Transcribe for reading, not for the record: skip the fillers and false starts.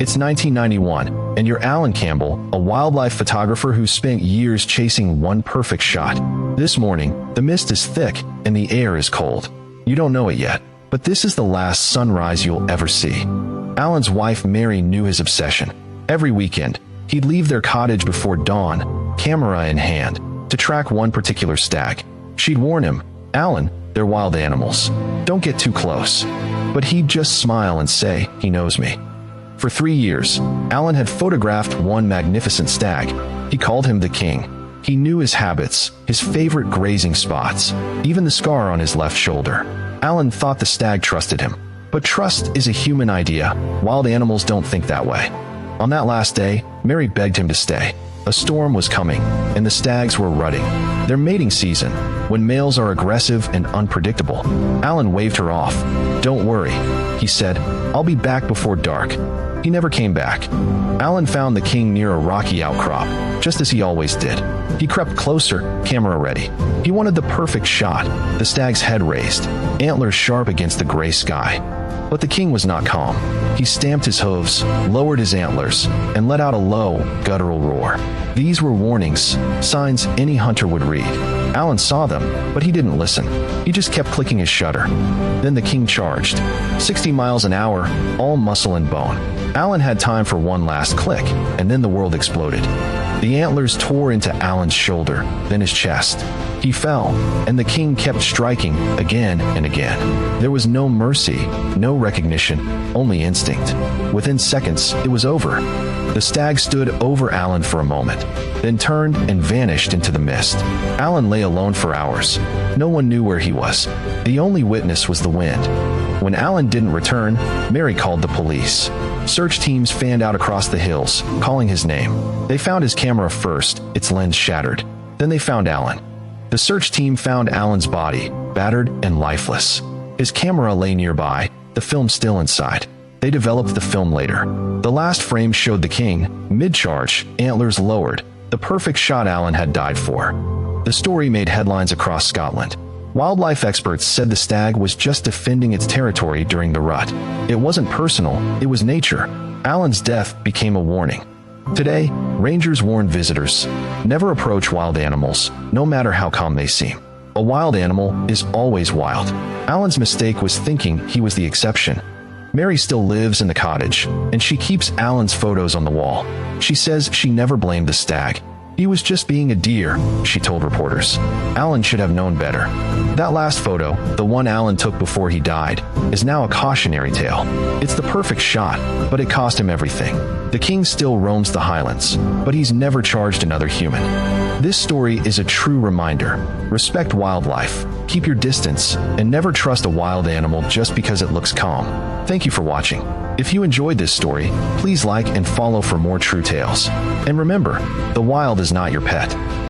It's 1991, and you're Allan Campbell, a wildlife photographer who spent years chasing one perfect shot. This morning, the mist is thick and the air is cold. You don't know it yet, but this is the last sunrise you'll ever see. Allan's wife Mary knew his obsession. Every weekend, he'd leave their cottage before dawn, camera in hand, to track one particular stag. She'd warn him, "Allan, they're wild animals. Don't get too close." But he'd just smile and say, "He knows me." For 3 years, Allan had photographed one magnificent stag. He called him the king. He knew his habits, his favorite grazing spots, even the scar on his left shoulder. Allan thought the stag trusted him. But trust is a human idea. Wild animals don't think that way. On that last day, Mary begged him to stay. A storm was coming, and the stags were rutting. Their mating season, when males are aggressive and unpredictable. Allan waved her off. "Don't worry," he said. "I'll be back before dark." He never came back. Allan found the king near a rocky outcrop, just as he always did. He crept closer, camera ready. He wanted the perfect shot, the stag's head raised, antlers sharp against the gray sky. But the king was not calm. He stamped his hooves, lowered his antlers, and let out a low, guttural roar. These were warnings, signs any hunter would read. Allan saw them, but he didn't listen. He just kept clicking his shutter. Then the king charged. 60 miles an hour, all muscle and bone. Allan had time for one last click, and then the world exploded. The antlers tore into Allan's shoulder, then his chest. He fell, and the king kept striking again and again. There was no mercy, no recognition, only instinct. Within seconds, it was over. The stag stood over Allan for a moment, then turned and vanished into the mist. Allan lay alone for hours. No one knew where he was. The only witness was the wind. When Allan didn't return, Mary called the police. Search teams fanned out across the hills, calling his name. They found his camera first, its lens shattered. Then they found Allan. The search team found Allan's body, battered and lifeless. His camera lay nearby, the film still inside. They developed the film later. The last frame showed the king, mid-charge, antlers lowered, the perfect shot Allan had died for. The story made headlines across Scotland. Wildlife experts said the stag was just defending its territory during the rut. It wasn't personal, it was nature. Allan's death became a warning. Today, rangers warn visitors, never approach wild animals, no matter how calm they seem. A wild animal is always wild. Allan's mistake was thinking he was the exception. Mary still lives in the cottage, and she keeps Allan's photos on the wall. She says she never blamed the stag. He was just being a deer, she told reporters. Allan should have known better. That last photo, the one Allan took before he died, is now a cautionary tale. It's the perfect shot, but it cost him everything. The king still roams the highlands, but he's never charged another human. This story is a true reminder. Respect wildlife, keep your distance, and never trust a wild animal just because it looks calm. Thank you for watching. If you enjoyed this story, please like and follow for more true tales. And remember, the wild is not your pet.